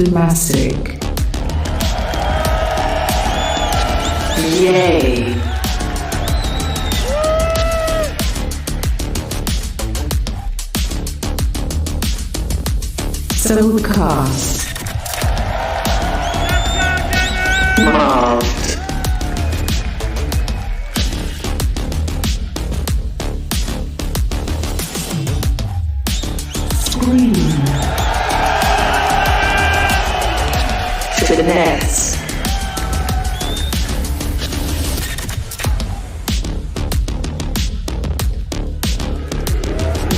Dimasick. Yay! Soulcas. Marved. Finesse.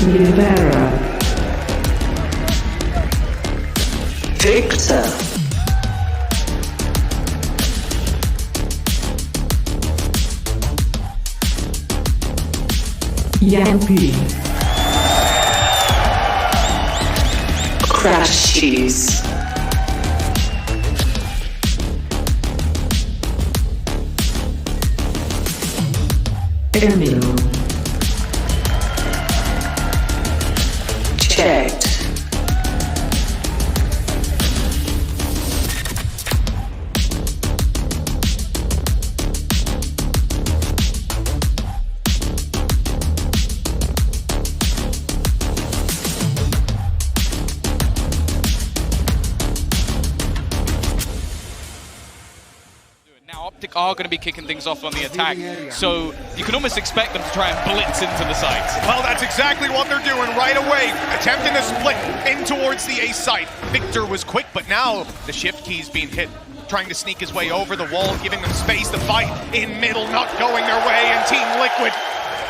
Nivera. Victor. Jamppi. Crashies. eMIL. Chet. Now OPTIC are going to be kicking things off on the attack, so you can almost expect them to try and blitz into the site. Well, that's exactly what they're doing right away, attempting to split in towards the A site. Victor was quick, but now the shift key's being hit, trying to sneak his way over the wall, giving them space to fight in middle, not going their way, and Team Liquid,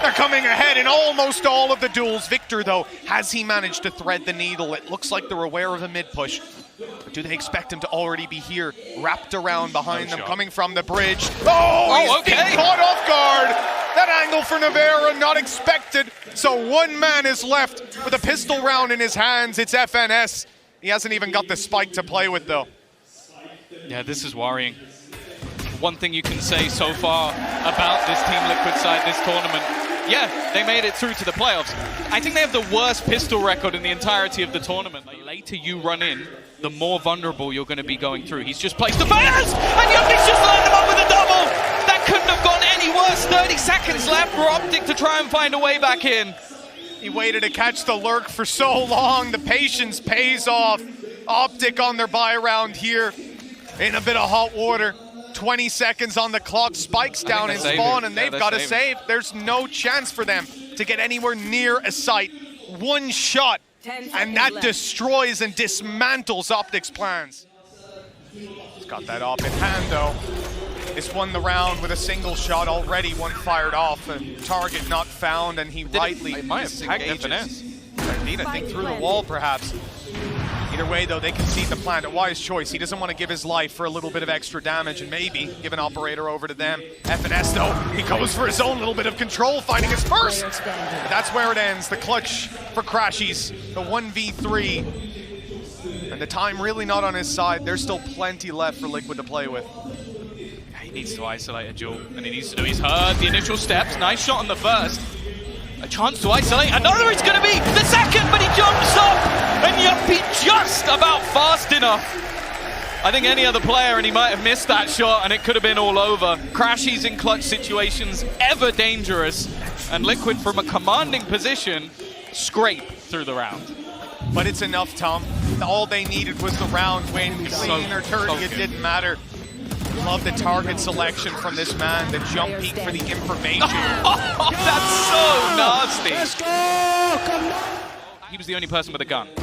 they're coming ahead in almost all of the duels. Victor, though, has he managed to thread the needle? It looks like they're aware of a mid-push. But do they expect him to already be here, wrapped around behind them, coming from the bridge? Oh, he's being caught off guard! That angle for Nivera, not expected. So one man is left with a pistol round in his hands. It's FNS. He hasn't even got the spike to play with, though. Yeah, this is worrying. One thing you can say so far about this Team Liquid side this tournament, yeah, they made it through to the playoffs. I think they have the worst pistol record in the entirety of the tournament. The later you run in, the more vulnerable you're going to be going through. He's just placed the fires, and Jamppi's just lined him up with a double. That couldn't have gone any worse. 30 seconds left for OPTIC to try and find a way back in. He waited to catch the lurk for so long. The patience pays off. OPTIC on their buy round here in a bit of hot water. 20 seconds on the clock, spikes down in spawn, and they've got to save. There's no chance for them to get anywhere near a site. One shot, and that destroys and dismantles OPTIC's plans. He's got that up in hand, though. This won the round with a single shot already, one fired off, a target not found, and he rightly might have tagged FNS. Indeed, I think through the wall, perhaps. Either way, though, they concede the plan. A wise choice. He doesn't want to give his life for a little bit of extra damage and maybe give an operator over to them. FNS, though, he goes for his own little bit of control, finding his first. But that's where it ends. The clutch for Crashies, the 1v3. And the time really not on his side. There's still plenty left for Liquid to play with. He needs to isolate a duel, and he needs to do. He's heard the initial steps. Nice shot on the first. A chance to isolate. Another is going to be the second, but he jumps up, and Jamppi just about fast enough. I think any other player, and he might have missed that shot, and it could have been all over. Crashies in clutch situations, ever dangerous, and Liquid from a commanding position, scrape through the round. But it's enough, Tom. All they needed was the round win. Clean or dirty, it didn't matter. Love the target selection from this man, the jump peek for the information. Oh, that's so nasty. Let's go! Come on. He was the only person with a gun. Oh,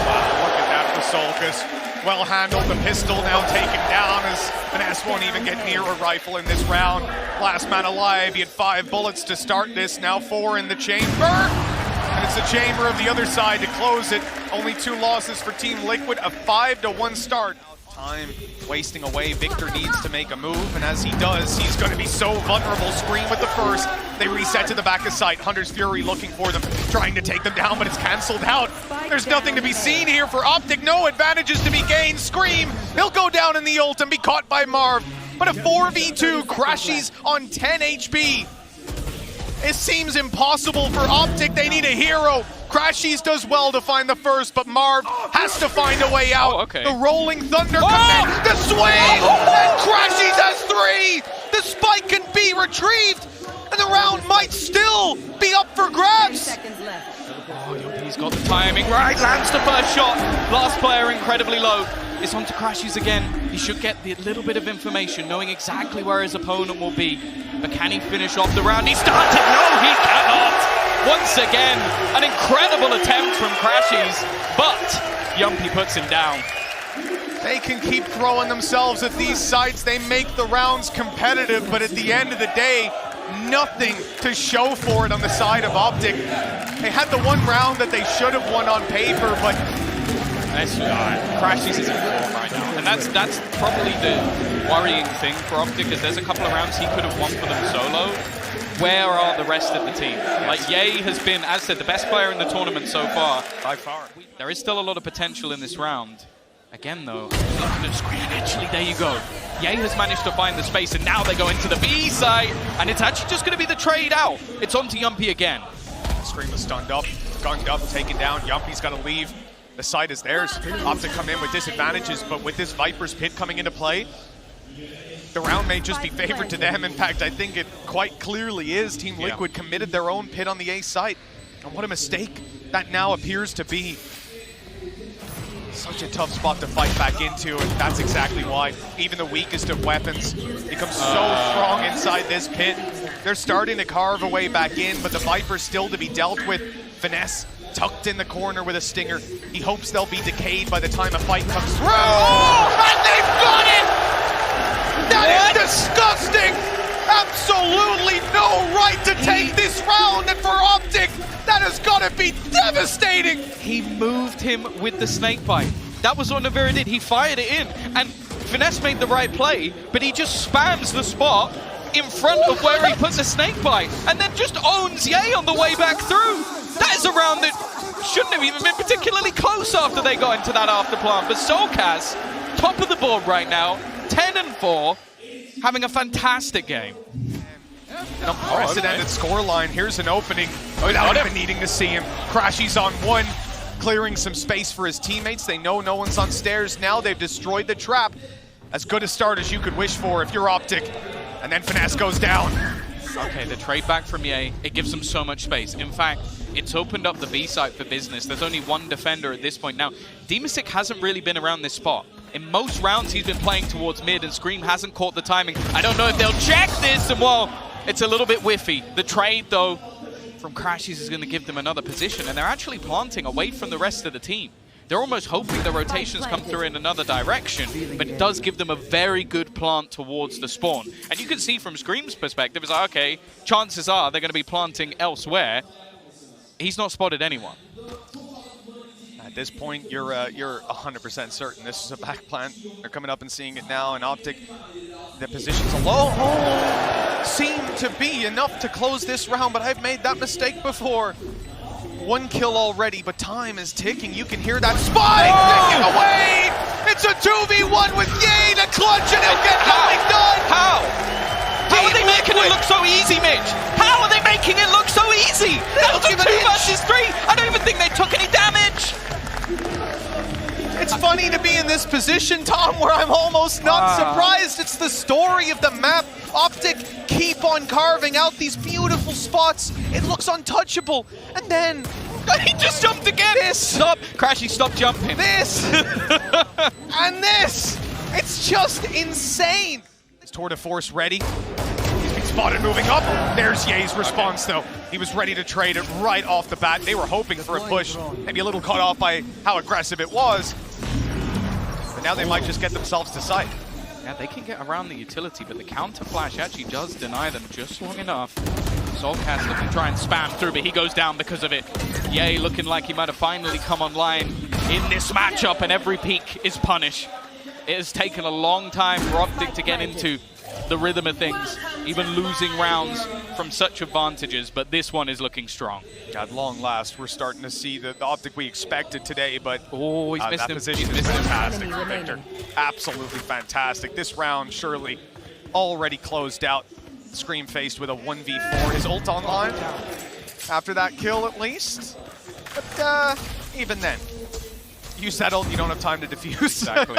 wow, look at that for Soulcas. Well handled, the pistol now taken down as FNS won't even get near a rifle in this round. Last man alive, he had 5 bullets to start this, now 4 in the chamber. And it's the chamber of the other side to close it. Only 2 losses for Team Liquid, a 5-1 start. Time wasting away, Victor needs to make a move, and as he does, he's going to be so vulnerable. Scream with the first, they reset to the back of sight. Hunter's Fury looking for them, trying to take them down, but it's cancelled out. There's nothing to be seen here for OPTIC, no advantages to be gained. Scream, he'll go down in the ult and be caught by Marved, but a 4v2, Crashies on 10 HP. It seems impossible for OPTIC, they need a hero. crashies does well to find the first, but Marved has to find a way out. Oh, okay. The rolling thunder comes in, the swing, and crashies has 3. The spike can be retrieved, and the round might still be up for grabs. Oh, Jamppi's got the timing right, lands the first shot. Last player incredibly low. It's on to crashies again. He should get the little bit of information, knowing exactly where his opponent will be. But can he finish off the round? He started, no, he cannot. Once again, an incredible attempt from crashies, but Jamppi puts him down. They can keep throwing themselves at these sites. They make the rounds competitive, but at the end of the day, nothing to show for it on the side of OPTIC. They had the one round that they should have won on paper, but crashies is in form right now, and that's probably the worrying thing for OPTIC, because there's a couple of rounds he could have won for them solo. Where are the rest of the team? Like, Ye has been, as said, the best player in the tournament so far. By far. There is still a lot of potential in this round. Again, though, looking at the screen, actually, there you go. Ye has managed to find the space, and now they go into the B site, and it's actually just going to be the trade out. It's on to Jamppi again. Scream was stunned up, gunned up, taken down. Jamppi's got to leave. The site is theirs. OPTIC come in with disadvantages, but with this Viper's Pit coming into play, the round may just be favored to them. In fact, I think it quite clearly is. Team Liquid committed their own pit on the A site. And what a mistake that now appears to be. Such a tough spot to fight back into, and that's exactly why even the weakest of weapons becomes so strong inside this pit. They're starting to carve a way back in, but the Viper's still to be dealt with. Finesse tucked in the corner with a stinger. He hopes they'll be decayed by the time a fight comes through. Oh, and they've got it! That is disgusting! Absolutely no right to take this round, and for OPTIC, that has got to be devastating! He moved him with the snake bite. That was what Nivera did. He fired it in, and Finesse made the right play, but he just spams the spot in front of where he put the snake bite, and then just owns Ye on the way back through. That is a round that shouldn't have even been particularly close after they got into that afterplant. But Soulcas, top of the board right now, 10-4, having a fantastic game. An unprecedented scoreline. Here's an opening without even needing to see him. crashies on 1, clearing some space for his teammates. They know no one's on stairs now. They've destroyed the trap. As good a start as you could wish for if you're OPTIC. And then Finesse goes down. Okay, the trade back from Ye, it gives them so much space. In fact, it's opened up the B site for business. There's only one defender at this point. Now, Dimasick hasn't really been around this spot. In most rounds, he's been playing towards mid, and Scream hasn't caught the timing. I don't know if they'll check this, and well, it's a little bit whiffy. The trade, though, from crashies is going to give them another position, and they're actually planting away from the rest of the team. They're almost hoping the rotations come through in another direction, but it does give them a very good plant towards the spawn. And you can see from Scream's perspective, it's like, okay, chances are they're going to be planting elsewhere. He's not spotted anyone. At this point, you're 100% certain this is a back plant. They're coming up and seeing it now, and OPTIC, the positions alone seem to be enough to close this round, but I've made that mistake before. 1 kill already, but time is ticking. You can hear that spike taken away. It's a 2v1 with Ye to clutch, and he'll get nothing done. How? How are they making it look so easy, Mitch? How are they making it look so easy? That was a 2 versus 3. I don't even think they took any damage. It's funny to be in this position, Tom, where I'm almost not surprised. It's the story of the map. OPTIC keep on carving out these beautiful spots. It looks untouchable. And then he just jumped again. This. Stop. Crashy, stop jumping. This. And this. It's just insane. Is Tour de Force ready? He's been spotted moving up. There's Ye's response, though. He was ready to trade it right off the bat. They were hoping for a push. Maybe a little caught off by how aggressive it was. But now they might just get themselves to sight. Yeah, they can get around the utility, but the counter flash actually does deny them just long enough. Soulcas looking to try and spam through, but he goes down because of it. Ye looking like he might have finally come online in this matchup, and every peak is punish. It has taken a long time for OPTIC to get into the rhythm of things, even losing rounds from such advantages, but this one is looking strong. At long last, we're starting to see the OPTIC we expected today, but oh, he's missed that him. position is fantastic for Victor. Absolutely fantastic. This round surely already closed out. Scream faced with a 1v4. His ult online after that kill, at least. But even then, you settled, you don't have time to defuse. Exactly.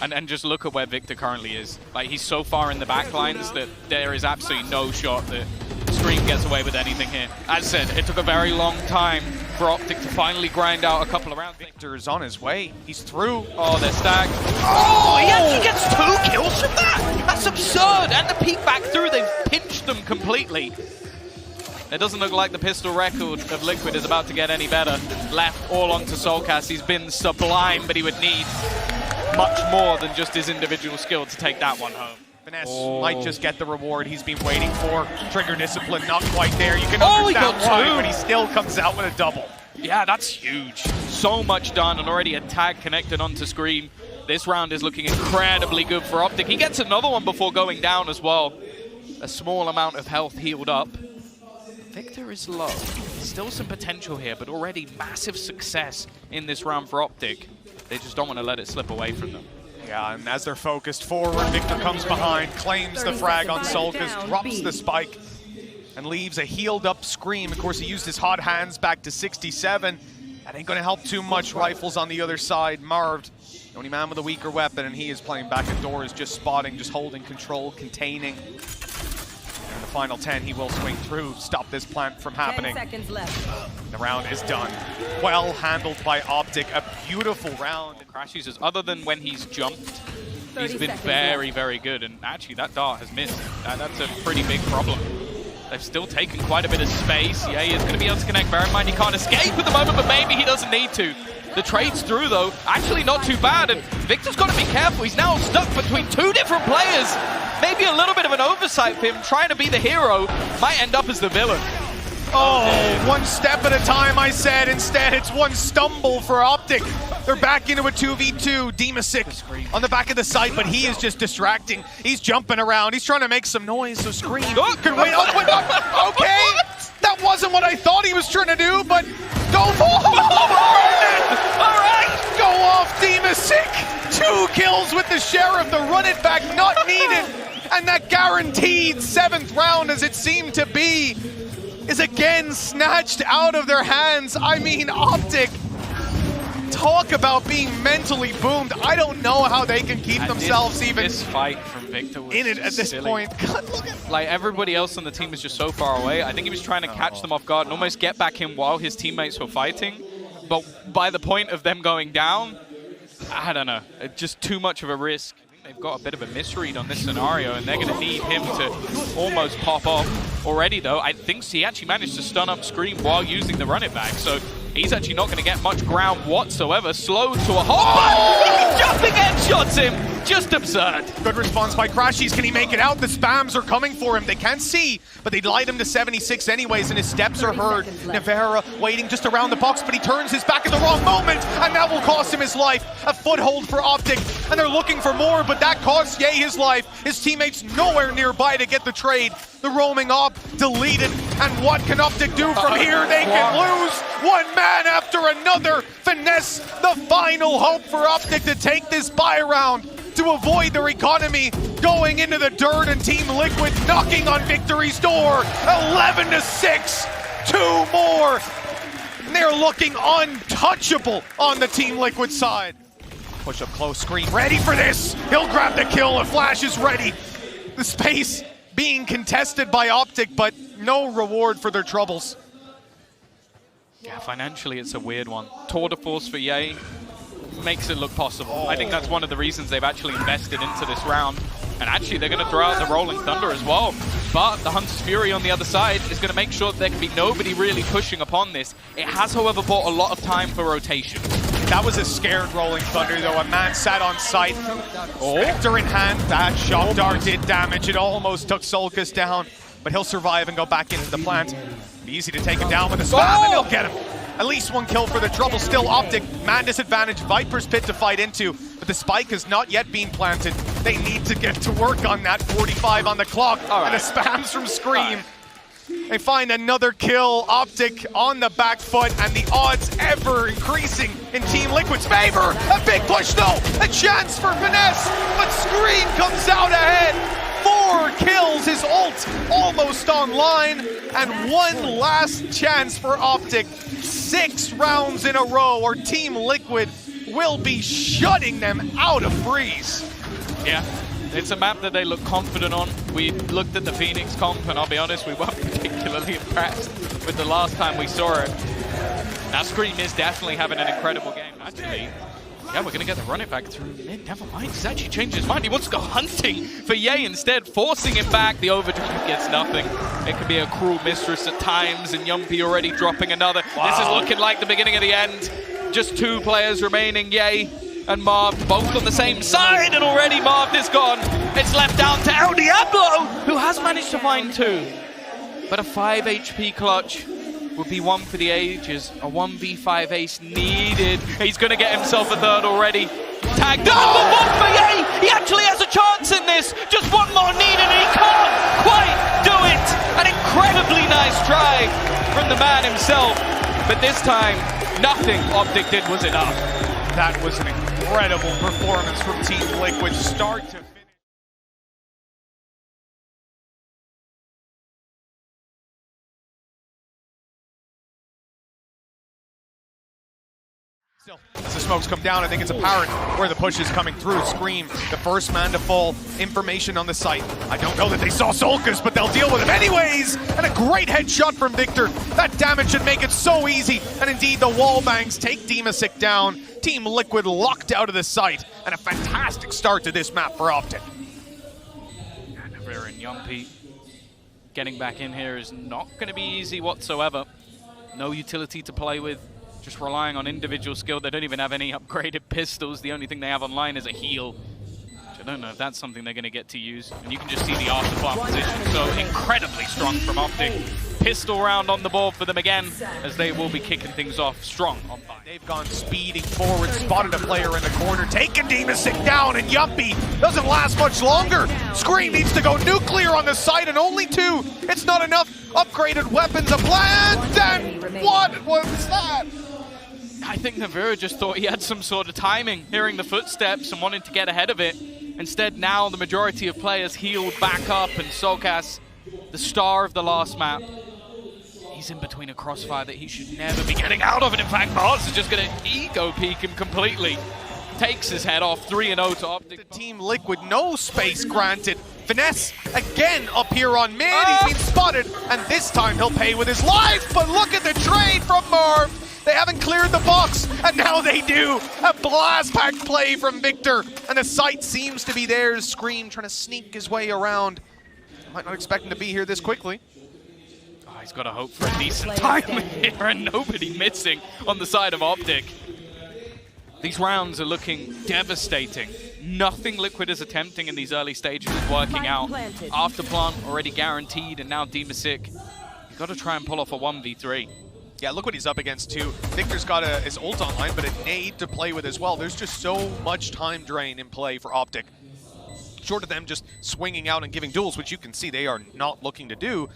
And just look at where Victor currently is. Like, he's so far in the back lines that there is absolutely no shot that Scream gets away with anything here. As said, it took a very long time for OPTIC to finally grind out a couple of rounds. Victor's on his way. He's through. Oh, they're stacked. Oh, he actually gets 2 kills from that! That's absurd! And the peek back through, they've pinched them completely. It doesn't look like the pistol record of Liquid is about to get any better. Left all onto Soulcas. He's been sublime, but he would need much more than just his individual skill to take that one home. Finesse might just get the reward he's been waiting for. Trigger discipline not quite there. You can understand why, but he still comes out with a double. Yeah, that's huge. So much done, and already a tag connected onto Scream. This round is looking incredibly good for OPTIC. He gets another one before going down as well. A small amount of health healed up. Victor is low. Still some potential here, but already massive success in this round for OPTIC. They just don't want to let it slip away from them. Yeah, and as they're focused forward, Victor comes behind, claims the frag on Soulcas, drops the spike, and leaves a healed up Scream. Of course, he used his hot hands back to 67. That ain't gonna help too much. Rifles on the other side. Marved, the only man with a weaker weapon, and he is playing back indoors, just spotting, just holding control, containing. In the final 10, he will swing through, stop this plant from happening. 10 seconds left. The round is done. Well handled by OPTIC, a beautiful round. Crashies is, other than when he's jumped, he's been very, very good. And actually, that dart has missed. That's a pretty big problem. They've still taken quite a bit of space. Yeah, he is going to be able to connect. Bear in mind, he can't escape at the moment, but maybe he doesn't need to. The trade's through, though. Actually, not too bad. And Victor's got to be careful. He's now stuck between 2 different players. Maybe a little bit of an oversight for him. Trying to be the hero might end up as the villain. Oh, one step at a time, I said. Instead, it's one stumble for OPTIC. They're back into a 2v2. Dimasick on the back of the site, but he is just distracting. He's jumping around. He's trying to make some noise, so Scream can wait. Oh, wait, okay. That wasn't what I thought he was trying to do, but go for All right. Go off, Dimasick. 2 kills with the Sheriff. The run it back not needed. And that guaranteed 7th round, as it seemed to be, is again snatched out of their hands. I mean, OPTIC, talk about being mentally boomed. I don't know how they can keep themselves even this fight from Victor was in it at this silly. point. God, look at like, everybody else on the team was just so far away. I think he was trying to catch them off guard and almost get back in while his teammates were fighting. But by the point of them going down, I don't know, just too much of a risk. They've got a bit of a misread on this scenario, and they're going to need him to almost pop off already, though. I think he actually managed to stun up Scream while using the run it back, so he's actually not going to get much ground whatsoever. Slowed to a halt, but jumping headshots him. Just absurd. Good response by crashies. Can he make it out? The spams are coming for him. They can't see, but they'd light him to 76 anyways, and his steps are heard. Nivera waiting just around the box, but he turns his back at the wrong moment, and that will cost him his life. A foothold for OPTIC, and they're looking for more, but that costs Ye his life. His teammates nowhere nearby to get the trade. The roaming op deleted, and what can OPTIC do from here? They can lose one man after another. Finesse, the final hope for OPTIC to take this buy round, to avoid their economy going into the dirt, and Team Liquid knocking on victory's door. 11-6, 2 more. And they're looking untouchable on the Team Liquid side. Push up close, Scream ready for this. He'll grab the kill, a flash is ready. The space being contested by OPTIC, but no reward for their troubles. Yeah, financially it's a weird one. Tour de force for Ye makes it look possible. I think that's one of the reasons they've actually invested into this round. And actually they're going to throw out the Rolling Thunder as well. But the Hunter's Fury on the other side is going to make sure that there can be nobody really pushing upon this. It has, however, bought a lot of time for rotation. That was a scared Rolling Thunder, though. A man sat on site. Spectre in hand. That shock dart did damage. It almost took Soulcas down, but he'll survive and go back into the plant. Be easy to take him down with a spam, and he'll get him. At least 1 kill for the trouble. Still OPTIC. Man disadvantage. Viper's Pit to fight into, but the spike has not yet been planted. They need to get to work on that. 45 on the clock, and the spams from Scream. They find another kill. OPTIC on the back foot, and the odds ever increasing in Team Liquid's favor. A big push though, a chance for Finesse, but Scream comes out ahead. 4 kills, his ult almost online, and one last chance for OPTIC. 6 rounds in a row, or Team Liquid will be shutting them out of freeze. Yeah, it's a map that they look confident on. We looked at the Phoenix comp, and I'll be honest, we weren't particularly impressed with the last time we saw it. Now Scream is definitely having an incredible game. Actually, yeah, we're going to get the run it back through mid. Never mind, he's actually changed his mind. He wants to go hunting for Ye instead, forcing him back. The overdrive gets nothing. It can be a cruel mistress at times, and Jamppi already dropping another. Wow. This is looking like the beginning of the end. Just 2 players remaining, Ye and Marved, both on the same side, and already Marved is gone. It's left down to El Diablo, who has managed to find 2. But a 5 HP clutch would be one for the ages. A 1v5 ace needed. He's going to get himself a 3rd already. Tagged up, but one for Ye! He actually has a chance in this. Just one more needed, and he can't quite do it. An incredibly nice try from the man himself. But this time, nothing OPTIC did was enough. That was an incredible performance from Team Liquid, start to finish. As the smokes come down, I think it's apparent where the push is coming through. Scream, the first man to fall. Information on the site. I don't know that they saw Soulcas, but they'll deal with him anyways. And a great headshot from Victor. That damage should make it so easy. And indeed, the wall bangs take Dimasick down. Team Liquid locked out of the site. And a fantastic start to this map for OPTIC. And Nivera and Jamppi getting back in here is not going to be easy whatsoever. No utility to play with. Just relying on individual skill. They don't even have any upgraded pistols. The only thing they have online is a heal. Which I don't know if that's something they're going to get to use. And you can just see the afterplant position. So incredibly strong from OPTIC. Pistol round on the board for them again, as they will be kicking things off strong on 5. They've gone speeding forward, spotted a player in the corner, taking Dimasick down, and Jamppi doesn't last much longer. Scream needs to go nuclear on the site, and only 2. It's not enough. Upgraded weapons, a plant, and what was that? I think Nivera just thought he had some sort of timing, hearing the footsteps and wanting to get ahead of it. Instead, now the majority of players healed back up, and Soulcas, the star of the last map, he's in between a crossfire that he should never be getting out of. And in fact, Mars is just going to ego peek him completely. Takes his head off, 3-0 to OPTIC. The Team Liquid, no space granted. Finesse again up here on mid. He's been spotted, and this time he'll pay with his life. But look at the trade from Marved. They haven't cleared the box, and now they do. A blast pack play from Victor, and the site seems to be theirs. Scream trying to sneak his way around. Might not expect him to be here this quickly. Oh, he's got to hope for a decent time here, and nobody missing on the side of OPTIC. These rounds are looking devastating. Nothing Liquid is attempting in these early stages is working out. Afterplant already guaranteed, and now Dimasick. You've got to try and pull off a 1v3. Yeah, look what he's up against too. Victor's got his ult online, but a nade to play with as well. There's just so much time drain in play for OPTIC. Short of them just swinging out and giving duels, which you can see they are not looking to do.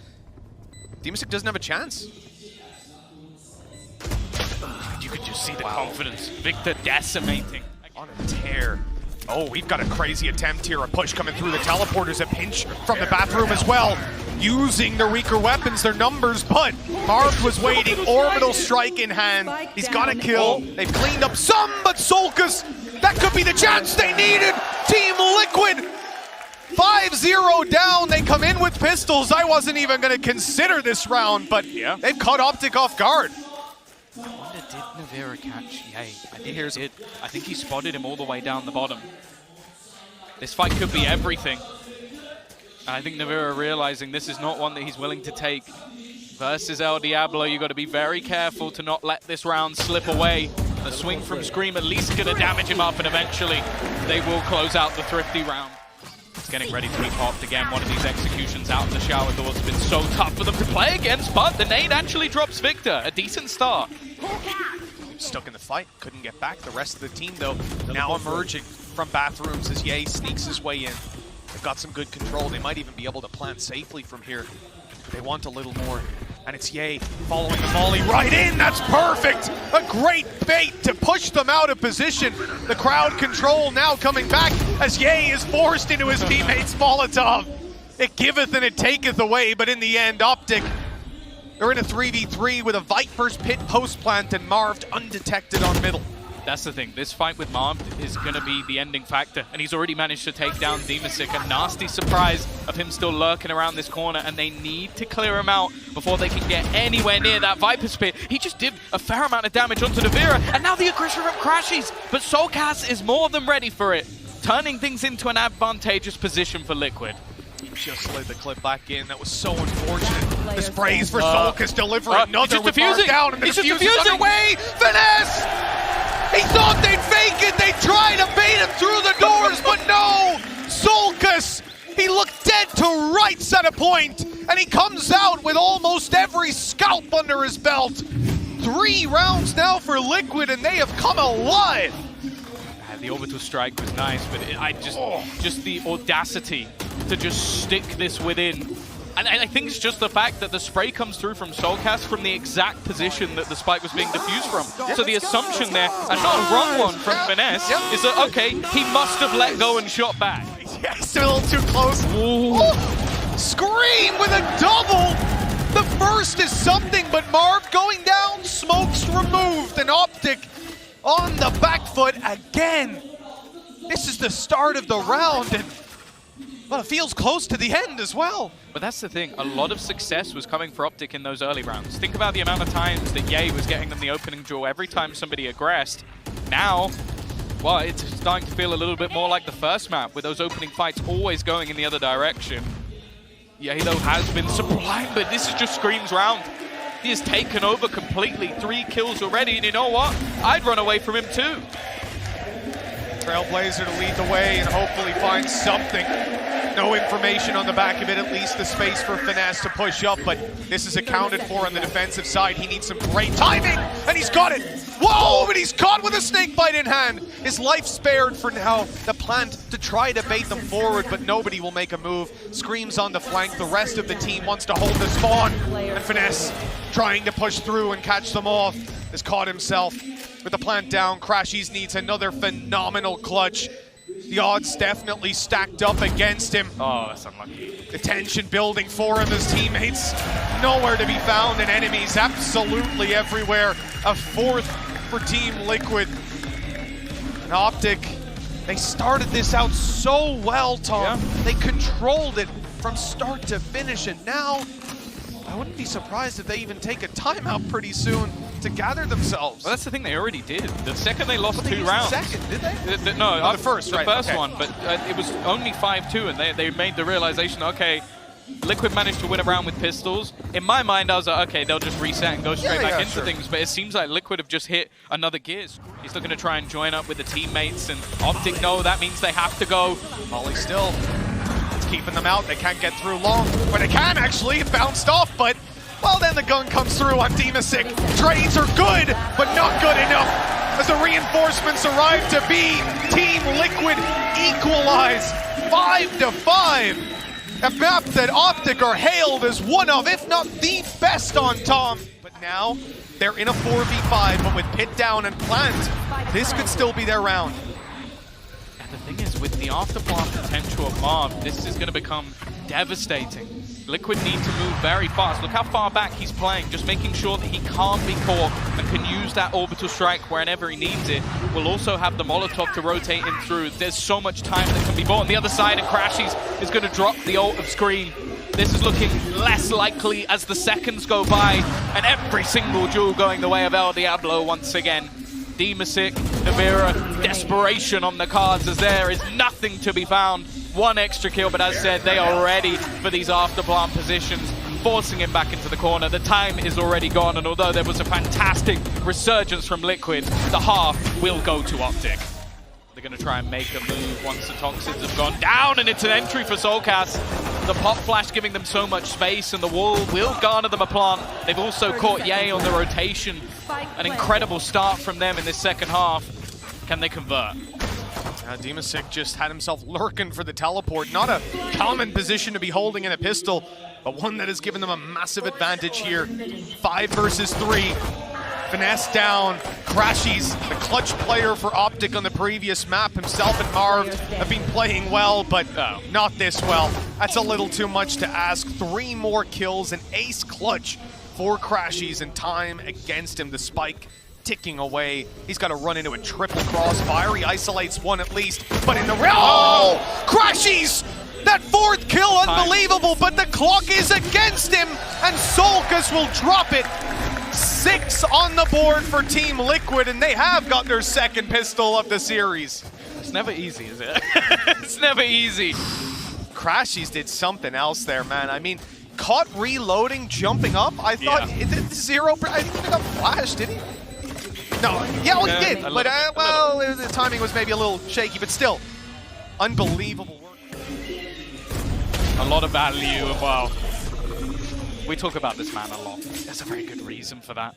Dimasick doesn't have a chance. You could just see the confidence. Victor decimating. On a tear. Oh, we've got a crazy attempt here. A push coming through the teleporters, a pinch from the bathroom as well. Using the weaker weapons, their numbers, but Marved was waiting. Orbital strike in hand. He's got a kill. They've cleaned up some, but Soulcas, that could be the chance they needed. Team Liquid, 5-0 down. They come in with pistols. I wasn't even going to consider this round, but yeah, they've caught OPTIC off guard. I wonder, did Nivera catch Ye? I think he spotted him all the way down the bottom. This fight could be everything. And I think Nivera realizing this is not one that he's willing to take. Versus El Diablo, you've got to be very careful to not let this round slip away. The swing from Scream at least going to damage him up, and eventually they will close out the thrifty round. It's getting ready to be popped again. One of these executions out in the shower doors has been so tough for them to play against, but the nade actually drops Victor. A decent start. Stuck in the fight, couldn't get back. The rest of the team, though, now emerging from bathrooms as Ye sneaks his way in. They've got some good control. They might even be able to plant safely from here. They want a little more. And it's Ye following the volley right in. That's perfect. A great bait to push them out of position. The crowd control now coming back as Ye is forced into his teammate's Molotov. It giveth and it taketh away, but in the end, OPTIC They're in a 3v3 with a Viper's Pit post plant and Marved undetected on middle. That's the thing. This fight with Marved is going to be the ending factor. And he's already managed to take down Dimasick. A nasty surprise of him still lurking around this corner. And they need to clear him out before they can get anywhere near that Viper's Pit. He just did a fair amount of damage onto Nivera. And now the aggression from crashies. But Soulcas is more than ready for it, turning things into an advantageous position for Liquid. Just slid the clip back in. That was so unfortunate. The sprays for Soulcas deliver another with Marved down. And the defuse is underway. Finesse! He thought they'd fake it. They tried to bait him through the doors, but no! Soulcas, he looked dead to rights at a point, and he comes out with almost every scalp under his belt. 3 rounds now for Liquid, and they have come alive. The orbital strike was nice, but just the audacity to just stick this within. And I think it's just the fact that the spray comes through from Soulcas from the exact position that the spike was being diffused from. So the assumption there, and not a wrong one from Finesse, is that, okay, he must have let go and shot back. Yeah, he's still a little too close. Scream with a double! The first is something, but Marv going down, smokes removed, and OPTIC on the back foot again. This is the start of the round, and well, it feels close to the end as well. But that's the thing, a lot of success was coming for OPTIC in those early rounds. Think about the amount of times that Ye was getting them the opening draw every time somebody aggressed. Now, well, it's starting to feel a little bit more like the first map, with those opening fights always going in the other direction. Ye, though, has been sublime, but this is just Scream's round. He has taken over completely, 3 kills already, and you know what? I'd run away from him too. Trailblazer to lead the way and hopefully find something. No information on the back of it, at least the space for Finesse to push up, but this is accounted for on the defensive side. He needs some great timing, and he's got it. Whoa, but he's caught with a snake bite in hand. His life spared for now. The plant to try to bait them forward, but nobody will make a move. Screams on the flank. The rest of the team wants to hold the spawn, and Finesse trying to push through and catch them off. Has caught himself with the plant down. crashies needs another phenomenal clutch. The odds definitely stacked up against him. Oh, that's unlucky. The tension building for him as teammates nowhere to be found, and enemies absolutely everywhere. A 4th for Team Liquid. And OPTIC, they started this out so well, Tom. Yeah. They controlled it from start to finish, and now I wouldn't be surprised if they even take a timeout pretty soon to gather themselves. Well, that's the thing, they already did. The second they lost 2 rounds. The second, did they? No, the first, the right? first okay. one, but it was only 5-2, and they made the realization, okay, Liquid managed to win a round with pistols. In my mind, I was like, okay, they'll just reset and go straight back into things, but it seems like Liquid have just hit another gears. He's looking to try and join up with the teammates, and OPTIC know that means they have to go. Molly still keeping them out. They can't get through long, but they can actually. It bounced off, but well, then the gun comes through on Dimasick. Trades are good, but not good enough as the reinforcements arrive to be Team Liquid equalize 5-5. A map that OPTIC are hailed as one of, if not the best on Tom. But now they're in a 4v5, but with Pit down and Plant, this could still be their round. And the thing is, with the afterblast potential of Marv, this is going to become devastating. Liquid need to move very fast. Look how far back he's playing, just making sure that he can't be caught and can use that orbital strike whenever he needs it. We'll also have the Molotov to rotate him through. There's so much time that can be bought on the other side, and crashies is going to drop the ult of Scream. This is looking less likely as the seconds go by, and every single duel going the way of El Diablo once again. Dimasick, Nivera, desperation on the cards as there is nothing to be found. 1 extra kill, but as said, they are ready for these afterplant positions, forcing him back into the corner. The time is already gone, and although there was a fantastic resurgence from Liquid, the half will go to OPTIC. They're going to try and make a move once the toxins have gone down, and it's an entry for Soulcas. The pop flash giving them so much space, and the wall will garner them a plant. They've also caught Ye on the rotation. An incredible start from them in this second half. Can they convert? Dimasick just had himself lurking for the teleport. Not a common position to be holding in a pistol, but one that has given them a massive advantage here. 5 versus 3. Finesse down. crashies, the clutch player for OPTIC on the previous map. Himself and Marved have been playing well, but not this well. That's a little too much to ask. 3 more kills, an ace clutch 4 crashies and time against him. The spike ticking away. He's got to run into a triple crossfire. He isolates one at least, but in the round, oh! Crashies! That 4th kill, unbelievable, but the clock is against him, and Soulcas will drop it. 6 on the board for Team Liquid, and they have got their 2nd pistol of the series. It's never easy, is it? It's never easy. Crashies did something else there, man. I mean, caught reloading, jumping up. I thought it did 0. I think he got flashed, did he? No, yeah, well, he did, but well, the timing was maybe a little shaky, but still, unbelievable work. A lot of value, well, we talk about this man a lot. There's a very good reason for that.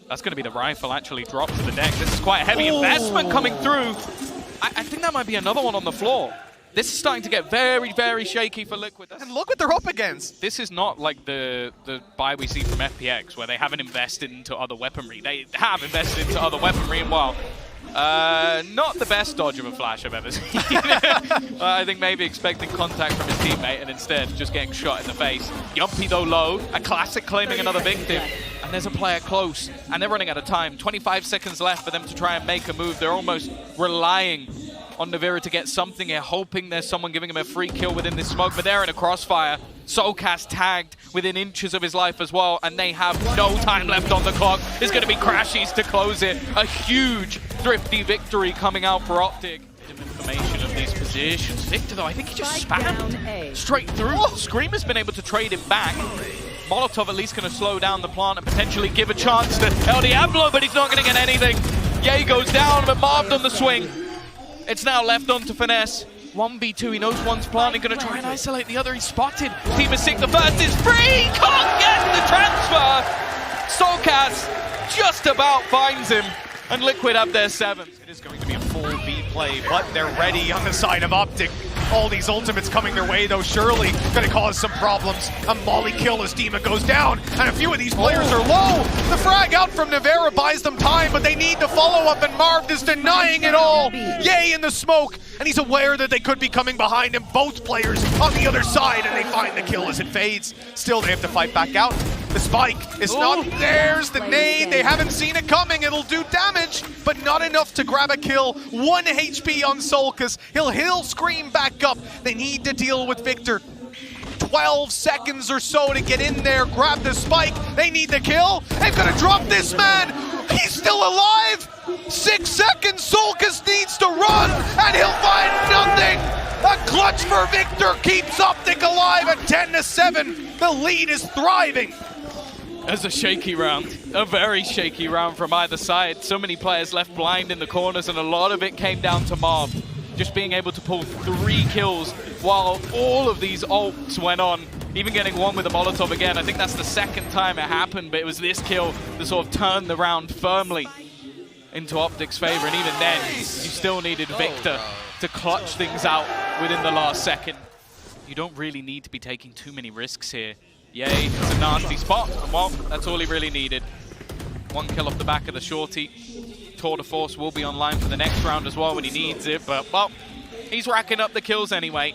That's going to be the rifle actually dropped to the deck. This is quite a heavy investment coming through. I think that might be another one on the floor. This is starting to get very, very shaky for Liquid. And look what they're up against. This is not like the buy we see from FPX, where they haven't invested into other weaponry. They have invested into other weaponry, and well, not the best dodge of a flash I've ever seen. I think maybe expecting contact from his teammate and instead just getting shot in the face. Jamppi though low, a classic claiming another victim. And there's a player close, and they're running out of time. 25 seconds left for them to try and make a move. They're almost relying on Nivera to get something here, hoping there's someone giving him a free kill within this smoke, but they're in a crossfire. Soulcas tagged within inches of his life as well, and they have no time left on the clock. There's going to be crashies to close it. A huge, thrifty victory coming out for OPTIC. Information of these positions. Victor, though, I think he just spammed straight through. Screamer's been able to trade him back. Molotov at least going to slow down the plant and potentially give a chance to El Diablo, but he's not going to get anything. Yeah, he goes down, but Marved on the swing. It's now left on to Finesse. 1v2, he knows one's planting, going to try and isolate the other. He's spotted. Dimasick, the first is free! Can't get the transfer! Soulcas just about finds him, and Liquid have their 7th. It is going to be a full B play, but they're ready on the side of OPTIC. All these ultimates coming their way, though, surely going to cause some problems. A molly kill as Dima goes down, and a few of these players are low. The frag out from Nivera buys them time, but they need to follow up, and Marved is denying it all. Yay in the smoke, and he's aware that they could be coming behind him. Both players on the other side, and they find the kill as it fades. Still, they have to fight back out. The spike is not, there's the nade. They haven't seen it coming. It'll do damage, but not enough to grab a kill. 1 HP on Soulcas. He'll scream back up. They need to deal with Victor. 12 seconds or so to get in there, grab the spike. They need the kill. They've got to drop this man. He's still alive. 6 seconds. Soulcas needs to run, and he'll find nothing. A clutch for Victor keeps OPTIC alive at 10-7. The lead is thriving. As a shaky round, a very shaky round from either side. So many players left blind in the corners, and a lot of it came down to Marv. Just being able to pull 3 kills while all of these ults went on. Even getting one with a Molotov again. I think that's the 2nd time it happened, but it was this kill that sort of turned the round firmly into OPTIC's favor. And even then, you still needed Victor to clutch things out within the last second. You don't really need to be taking too many risks here. Yay, it's a nasty spot, and well, that's all he really needed. 1 kill off the back of the shorty. Tour de Force will be online for the next round as well when he needs it, but well, he's racking up the kills anyway.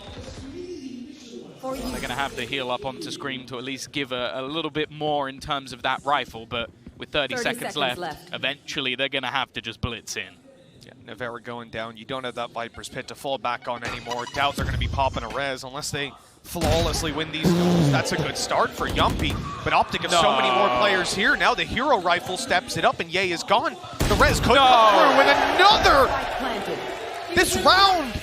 They're going to have to heal up onto Scream to at least give a little bit more in terms of that rifle, but with 30 seconds left, eventually they're going to have to just blitz in. Yeah, Nivera going down. You don't have that Viper's Pit to fall back on anymore. Doubt they're going to be popping a res unless they flawlessly win these duels. That's a good start for Jamppi, but OPTIC have so many more players here. Now the hero rifle steps it up, and Ye is gone. The res could come through with another. This round,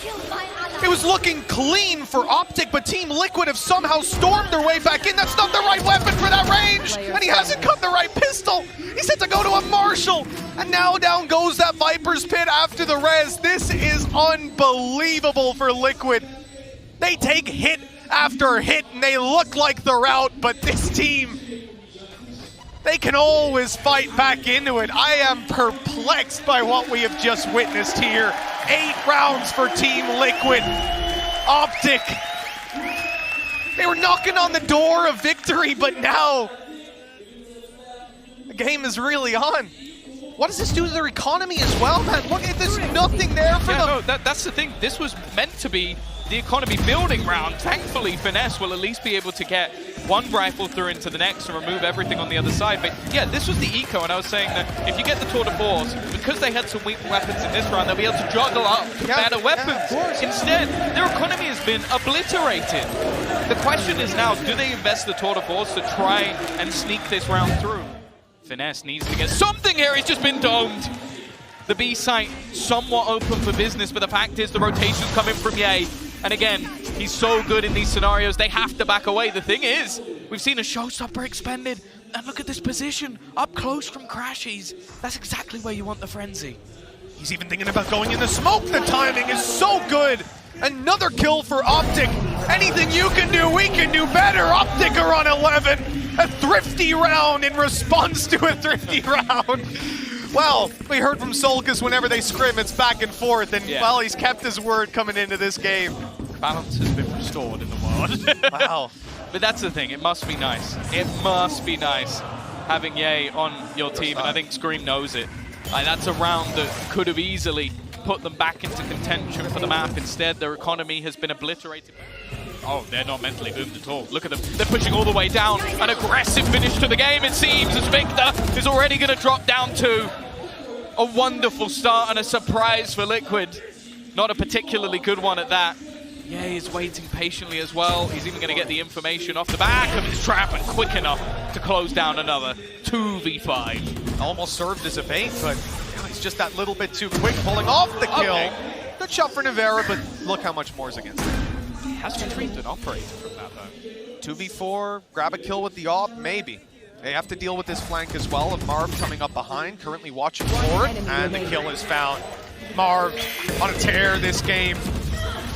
it was looking clean for OPTIC, but Team Liquid have somehow stormed their way back in. That's not the right weapon for that range, and he hasn't got the right pistol. He's had to go to a Marshall, and now down goes that Viper's Pit after the res. This is unbelievable for Liquid. They take hit after hit, and they look like they're out, but this team, they can always fight back into it. I am perplexed by what we have just witnessed here. 8 rounds for Team Liquid. OPTIC, they were knocking on the door of victory, but now the game is really on. What does this do to their economy as well, man? Look at this, nothing there for them. No, that's the thing. This was meant to be the economy building round. Thankfully, Finesse will at least be able to get one rifle through into the next and remove everything on the other side. But yeah, this was the eco, and I was saying that if you get the tour de force, because they had some weak weapons in this round, they'll be able to juggle up better weapons. Instead, their economy has been obliterated. The question is now, do they invest the tour de force to try and sneak this round through? Finesse needs to get something here. He's just been domed. The B site somewhat open for business, but the fact is the rotation's coming from Ye. And again, he's so good in these scenarios, they have to back away. The thing is, we've seen a showstopper expended. And look at this position, up close from crashies. That's exactly where you want the frenzy. He's even thinking about going in the smoke. The timing is so good. Another kill for OPTIC. Anything you can do, we can do better. OPTIC are on 11. A thrifty round in response to a thrifty round. Well, we heard from Soulcas whenever they scrim, it's back and forth, and well, he's kept his word coming into this game. Balance has been restored in the world. Wow. But that's the thing, it must be nice. It must be nice having Ye on your team, and I think Scream knows it. Like, that's a round that could have easily put them back into contention for the map. Instead, their economy has been obliterated. Oh, they're not mentally boomed at all. Look at them. They're pushing all the way down. An aggressive finish to the game, it seems, as Victor is already going to drop down to a wonderful start and a surprise for Liquid. Not a particularly good one at that. Yeah, he's waiting patiently as well. He's even going to get the information off the back of his trap and quick enough to close down another 2v5. Almost served as a bait, but he's just that little bit too quick, pulling off the kill. Okay. Good shot for Nivera, but look how much more is against him. He has retrieved an operator from that, though. 2v4, grab a kill with the op, maybe. They have to deal with this flank as well, of Marv coming up behind, currently watching forward, and the kill is found. Marv on a tear this game.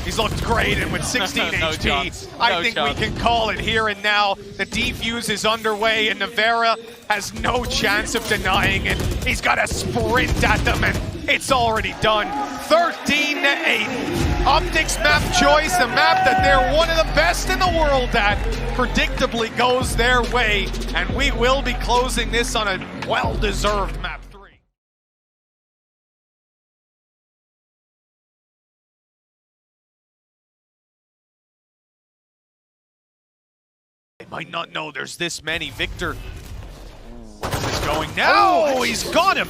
He's looked great, and with 16 HP, I think we can call it here and now. The defuse is underway, and Nivera has no chance of denying it. He's got to sprint at them, and it's already done. 13-8. OPTIC's map choice, the map that they're one of the best in the world at, predictably goes their way, and we will be closing this on a well-deserved map 3. They might not know there's this many. Victor, where's this going now? Oh, he's got him!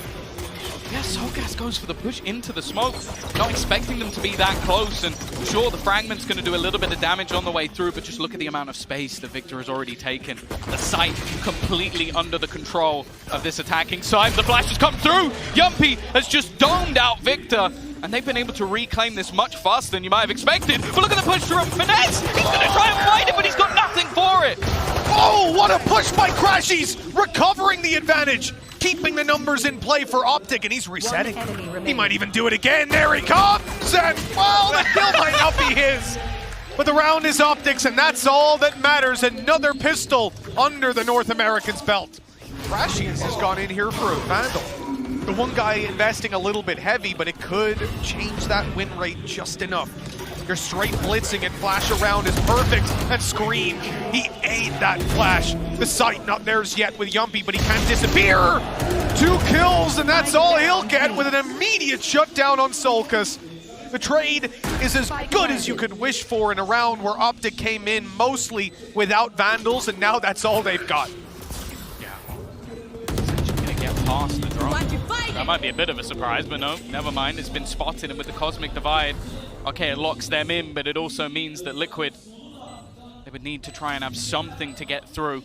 Yeah, Soulcas goes for the push into the smoke, not expecting them to be that close, and sure, the fragment's going to do a little bit of damage on the way through, but just look at the amount of space that Victor has already taken. The site completely under the control of this attacking side. The flash has come through! Jamppi has just domed out Victor, and they've been able to reclaim this much faster than you might have expected. But look at the push through Finesse! He's going to try and fight it, but he's got nothing for it! Oh, what a push by crashies! Recovering the advantage! Keeping the numbers in play for OPTIC, and he's resetting. He might even do it again. There he comes, and well, the kill might not be his. But the round is OPTIC's, and that's all that matters. Another pistol under the North American's belt. crashies has gone in here for a Vandal. The one guy investing a little bit heavy, but it could change that win rate just enough. Your straight blitzing and flash around is perfect. And Scream, he ate that flash. The sight not theirs yet with Jamppi, but he can't disappear. 2 kills, and that's all he'll get with an immediate shutdown on Soulcas. The trade is as good as you could wish for in a round where OPTIC came in mostly without Vandals, and now that's all they've got. Yeah. He's actually gonna get past the drop. That might be a bit of a surprise, but no, never mind. It's been spotted, and with the Cosmic Divide, okay, it locks them in, but it also means that Liquid, they would need to try and have something to get through.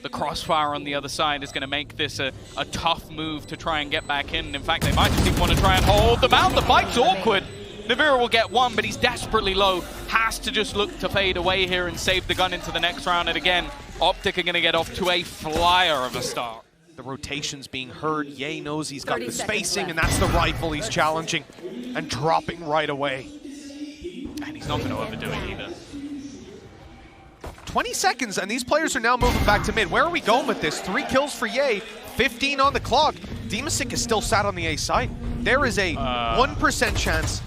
The crossfire on the other side is going to make this a tough move to try and get back in. In fact, they might just even want to try and hold them out. The fight's awkward. Nivera will get one, but he's desperately low. Has to just look to fade away here and save the gun into the next round. And again, OPTIC are going to get off to a flyer of a start. The rotation's being heard. Ye knows he's got the spacing, and that's the rifle he's challenging and dropping right away. And he's not going to overdo it either. 20 seconds, and these players are now moving back to mid. Where are we going with this? 3 kills for Ye, 15 on the clock. Dimasick is still sat on the A side. There is a 1% chance.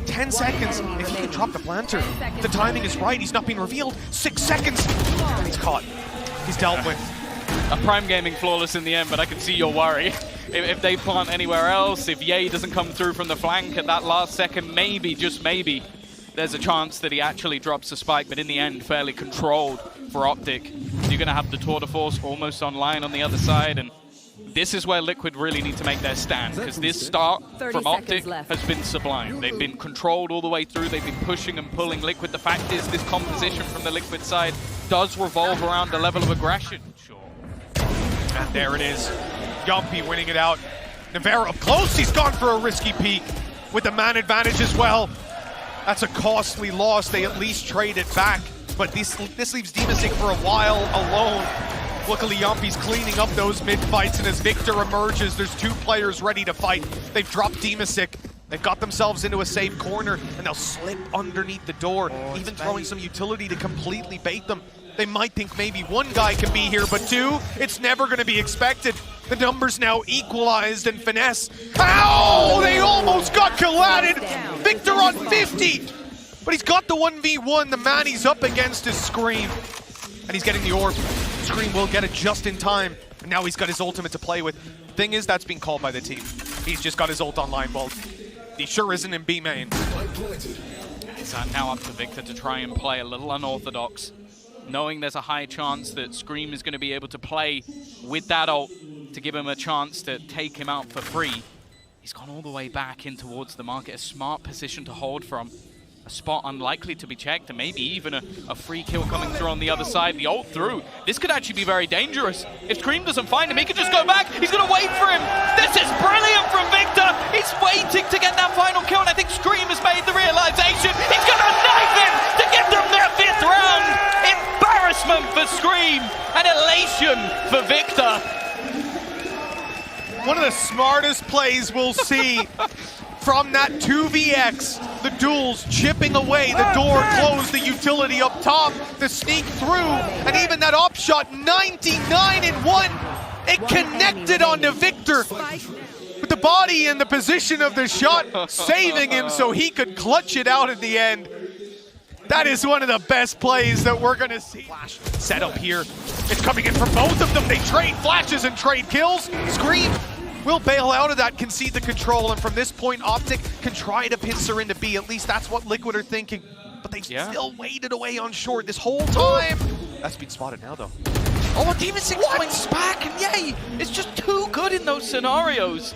10 seconds, if he can drop the planter. The timing is right, he's not being revealed. 6 seconds, and he's caught. He's dealt with. A Prime Gaming flawless in the end, but I can see your worry. If they plant anywhere else, if Ye doesn't come through from the flank at that last second, maybe, just maybe, there's a chance that he actually drops a spike, but in the end, fairly controlled for OPTIC. You're going to have the tour de force almost online on the other side, and this is where Liquid really need to make their stand, because this start from OPTIC has been sublime. They've been controlled all the way through. They've been pushing and pulling Liquid. The fact is, this composition from the Liquid side does revolve around a level of aggression. Sure. And there it is. Jamppi winning it out. Nivera up close. He's gone for a risky peek with the man advantage as well. That's a costly loss. They at least trade it back. But this leaves Dimasick for a while alone. Luckily, Jamppi's cleaning up those mid-fights, and as Victor emerges, there's two players ready to fight. They've dropped Dimasick. They've got themselves into a safe corner, and they'll slip underneath the door, even throwing some utility to completely bait them. They might think maybe one guy can be here, but two, it's never going to be expected. The numbers now equalized, and Finesse. Ow! They almost got collided! Victor on 50! But he's got the 1v1. The man he's up against is Scream. And he's getting the orb. Scream will get it just in time. And now he's got his ultimate to play with. Thing is, that's being called by the team. He's just got his ult online, well, he sure isn't in B main. It's now up to Victor to try and play a little unorthodox, knowing there's a high chance that Scream is going to be able to play with that ult to give him a chance to take him out for free. He's gone all the way back in towards the market, a smart position to hold from. A spot unlikely to be checked, and maybe even a free kill coming through on the other side. The ult through. This could actually be very dangerous. If Scream doesn't find him, he could just go back. He's going to wait for him. This is brilliant from Victor. He's waiting to get that final kill, and I think Scream has made the realization. He's going to knife him to get them their 5th round. Embarrassment for Scream and elation for Victor. One of the smartest plays we'll see from that 2vx. The duels chipping away, the door closed, the utility up top, the sneak through, and even that op shot, 99-1. It connected onto Victor with the body and the position of the shot, saving him so he could clutch it out at the end. That is one of the best plays that we're going to see. Flash set up here. It's coming in from both of them. They trade flashes and trade kills. Scream will bail out of that, concede the control, and from this point, OPTIC can try to pincer into B. At least that's what Liquid are thinking. But they've still waited away on short this whole time. That's been spotted now, though. Oh, Dimasick points back, and yay! It's just too good in those scenarios.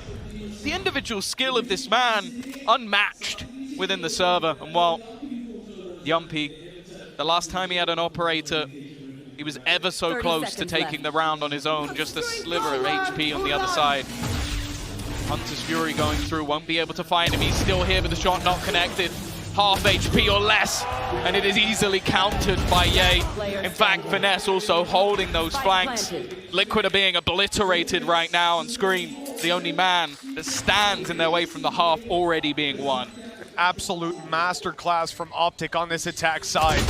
The individual skill of this man, unmatched within the server. And while Jamppi, the last time he had an operator, he was ever so close to taking the round on his own. Just a sliver of HP on the other side. Hunter's Fury going through, won't be able to find him. He's still here, but the shot not connected. Half HP or less, and it is easily countered by Ye. In fact, Finesse also holding those flanks. Liquid are being obliterated right now on Scream. The only man that stands in their way from the half already being won. Absolute masterclass from OPTIC on this attack side.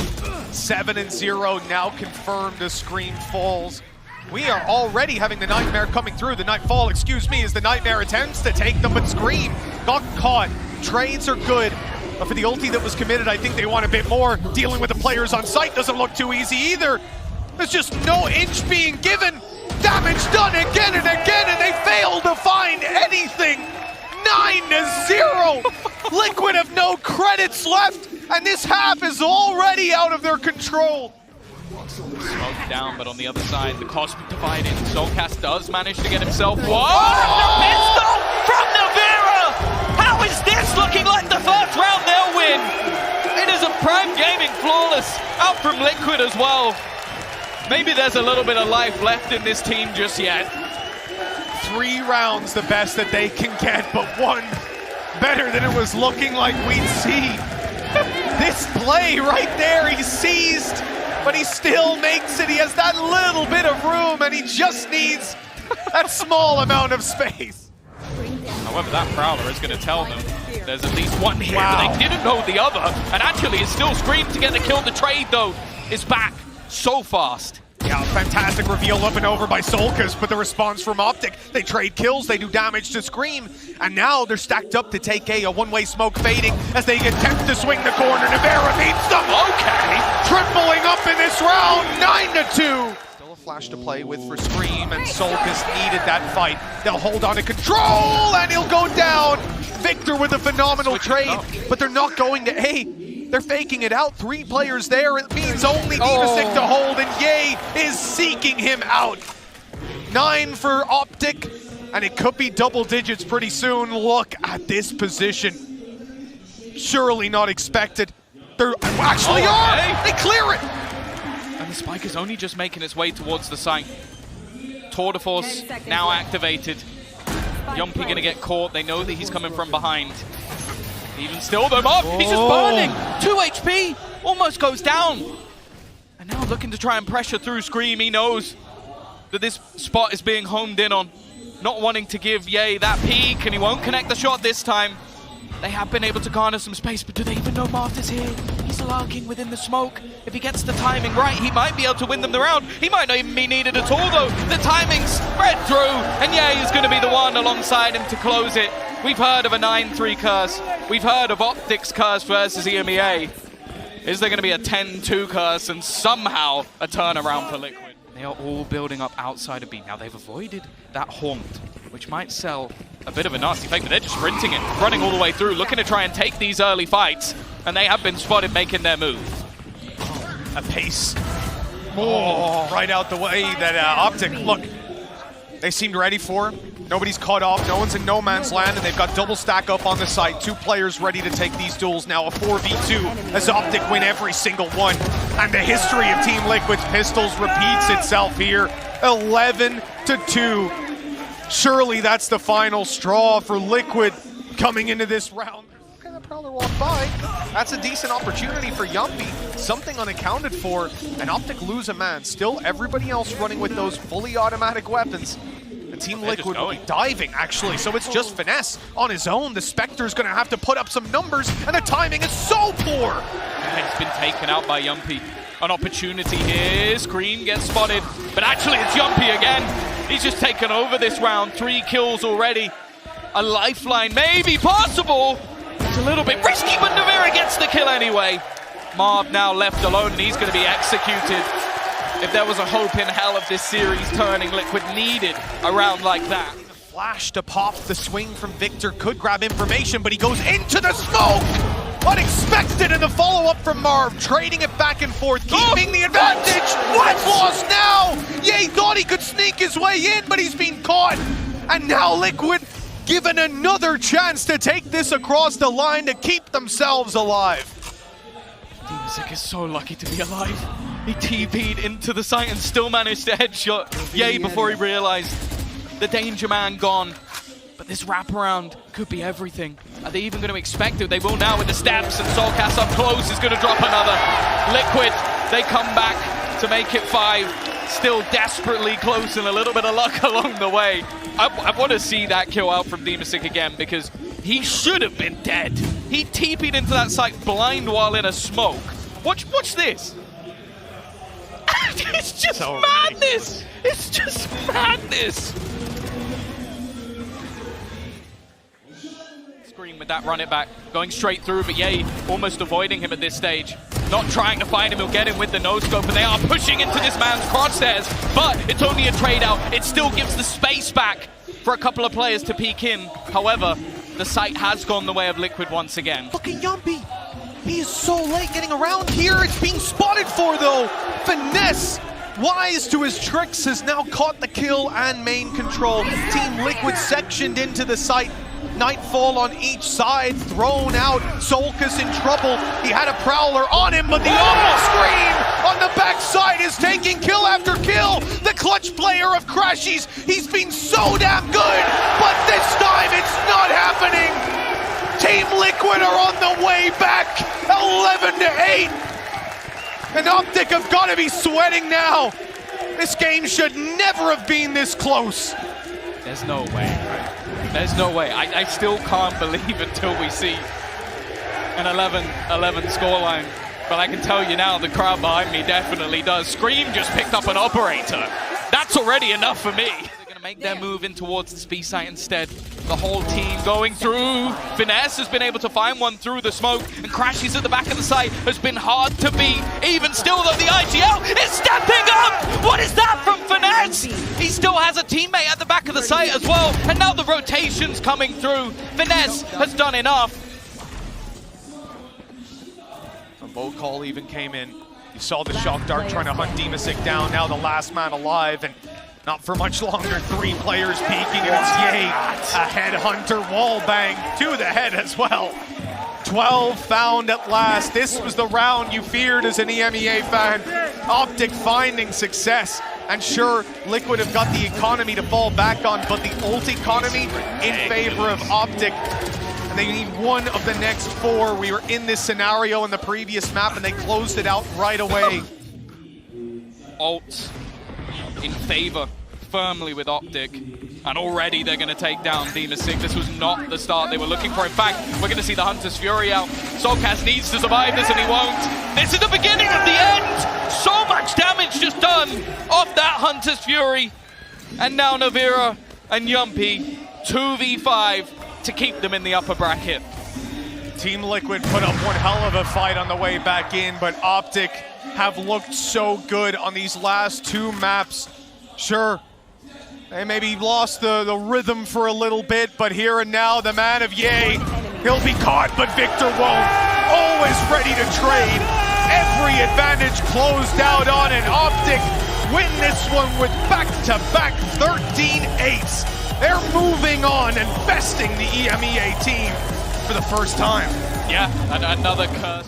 7-0 now confirmed as Scream falls. We are already having the Nightmare coming through. The Nightfall, excuse me, as the Nightmare attempts to take them, but Scream got caught. Trades are good, but for the ulti that was committed, I think they want a bit more. Dealing with the players on site doesn't look too easy either. There's just no inch being given. Damage done again and again, and they fail to find anything. 9-0. Liquid have no credits left, and this half is already out of their control. Smoke down, but on the other side, the cosmic divide in. Soulcas does manage to get himself one. The pistol from Nivera! How is this looking like the first round they'll win? It is a Prime Gaming flawless out from Liquid as well. Maybe there's a little bit of life left in this team just yet. 3 rounds the best that they can get, but one better than it was looking like we'd see. This play right there, he seized, but he still makes it. He has that little bit of room, and he just needs that small amount of space. However, that Prowler is going to tell them there's at least one here, but they didn't know the other. And actually, it's still Scream to get the kill. The trade, though, is back so fast. Yeah, fantastic reveal up and over by Soulcas, but the response from OPTIC, they trade kills, they do damage to Scream, and now they're stacked up to take a one-way smoke fading as they attempt to swing the corner. Nivera meets them. Okay, tripling up in this round, 9-2. Still a flash to play with for Scream, and Soulcas needed that fight. They'll hold on to control, and he'll go down. Victor with a phenomenal trade, but they're not going to A. They're faking it out. 3 players there. It means only Dimasick to hold, and Ye is seeking him out. 9 for OPTIC, and it could be double digits pretty soon. Look at this position. Surely not expected. They actually are! They clear it! And the spike is only just making its way towards the site. Tour de force now activated. Jamppi gonna get caught. They know that he's coming from behind. Even still, though, Marv, he's just burning. 2 HP, almost goes down. And now looking to try and pressure through Scream. He knows that this spot is being homed in on. Not wanting to give Ye that peek, and he won't connect the shot this time. They have been able to garner some space, but do they even know Marved is here? He's lurking within the smoke. If he gets the timing right, he might be able to win them the round. He might not even be needed at all, though. The timing's spread through, and Ye is going to be the one alongside him to close it. We've heard of a 9-3 curse. We've heard of OPTIC's curse versus eMIL. Is there going to be a 10-2 curse and somehow a turnaround for Liquid? They are all building up outside of B. Now they've avoided that haunt, which might sell a bit of a nasty fake, but they're just sprinting it, running all the way through, looking to try and take these early fights, and they have been spotted making their move. A pace. Right out the way that OPTIC, look, they seemed ready for him. Nobody's caught off, no one's in no man's land, and they've got double stack up on the site. 2 players ready to take these duels now, a 4v2 as OPTIC win every single one. And the history of Team Liquid's pistols repeats itself here, 11-2. Surely that's the final straw for Liquid coming into this round. Okay, that Prowler walked by. That's a decent opportunity for Jamppi. Something unaccounted for, and OPTIC lose a man. Still, everybody else running with those fully automatic weapons. And Team Liquid will be diving, actually, so it's just Finesse on his own. The Spectre's gonna have to put up some numbers, and the timing is so poor! It's been taken out by Jamppi. An opportunity here, Scream gets spotted, but actually it's Jamppi again. He's just taken over this round, 3 kills already. A lifeline may be possible. It's a little bit risky, but Nivera gets the kill anyway. Marv now left alone, and he's gonna be executed. If there was a hope in hell of this series turning, Liquid needed a round like that. The flash to pop the swing from Victor could grab information, but he goes into the smoke! Unexpected in the follow-up from Marv, trading it back and forth, keeping the advantage! What's lost now? Ye thought he could sneak his way in, but he's been caught! And now Liquid given another chance to take this across the line to keep themselves alive. Dimasick is so lucky to be alive. He TP'd into the site and still managed to headshot Ye before he realized the danger man gone. But this wraparound could be everything. Are they even going to expect it? They will now with the steps, and Soulcas up close is going to drop another. Liquid, they come back to make it 5. Still desperately close and a little bit of luck along the way. I want to see that kill out from Dimasick again, because he should have been dead. He TP'd into that site blind while in a smoke. Watch this. It's just so madness! It's just madness! Scream with that run it back, going straight through, but Ye almost avoiding him at this stage. Not trying to find him, he'll get him with the no-scope, and they are pushing into this man's crosshairs, but it's only a trade-out. It still gives the space back for a couple of players to peek in. However, the site has gone the way of Liquid once again. Look at Jamppi! He is so late getting around here. It's being spotted for, though. Finesse, wise to his tricks, has now caught the kill and main control. Team Liquid sectioned into the site. Nightfall on each side, thrown out. Soulcas in trouble. He had a Prowler on him, but the awful Scream on the backside is taking kill after kill. The clutch player of crashies. He's been so damn good, but this time it's not happening. Team Liquid are on the way back, 11-8. And OPTIC have got to be sweating now. This game should never have been this close. There's no way, right? There's no way. I still can't believe until we see an 11-11 scoreline. But I can tell you now, the crowd behind me definitely does. Scream just picked up an operator. That's already enough for me. They're going to make their move in towards the speed site instead. The whole team going through. Finesse has been able to find one through the smoke, and crashies at the back of the site has been hard to beat. Even still, though, the IGL is stepping up! What is that from Finesse? He still has a teammate at the back of the site as well, and now the rotation's coming through. Finesse has done enough. Bo Call even came in. You saw the shock dart trying to hunt Dimasick down, now the last man alive, and not for much longer, 3 players peeking, and it's Ye, a headhunter wall bang to the head as well. 12 found at last. This was the round you feared as an EMEA fan. OPTIC finding success. And sure, Liquid have got the economy to fall back on, but the ult economy in favor of OPTIC. And they need one of the next 4. We were in this scenario in the previous map, and they closed it out right away. Ult in favor firmly with OPTIC. And already they're going to take down Dimasick. This was not the start they were looking for. In fact, we're going to see the Hunter's Fury out. Soulcas needs to survive this, and he won't. This is the beginning of the end. So much damage just done off that Hunter's Fury. And now Nivera and Jamppi 2v5 to keep them in the upper bracket. Team Liquid put up one hell of a fight on the way back in, but OPTIC have looked so good on these last 2 maps. Sure, they maybe lost the rhythm for a little bit, but here and now, the man of Ye, he'll be caught, but Victor won't. Always ready to trade. Every advantage closed out on, and OPTIC win this one with back-to-back 13-8s. They're moving on and besting the EMEA team for the first time. Yeah, and another curse.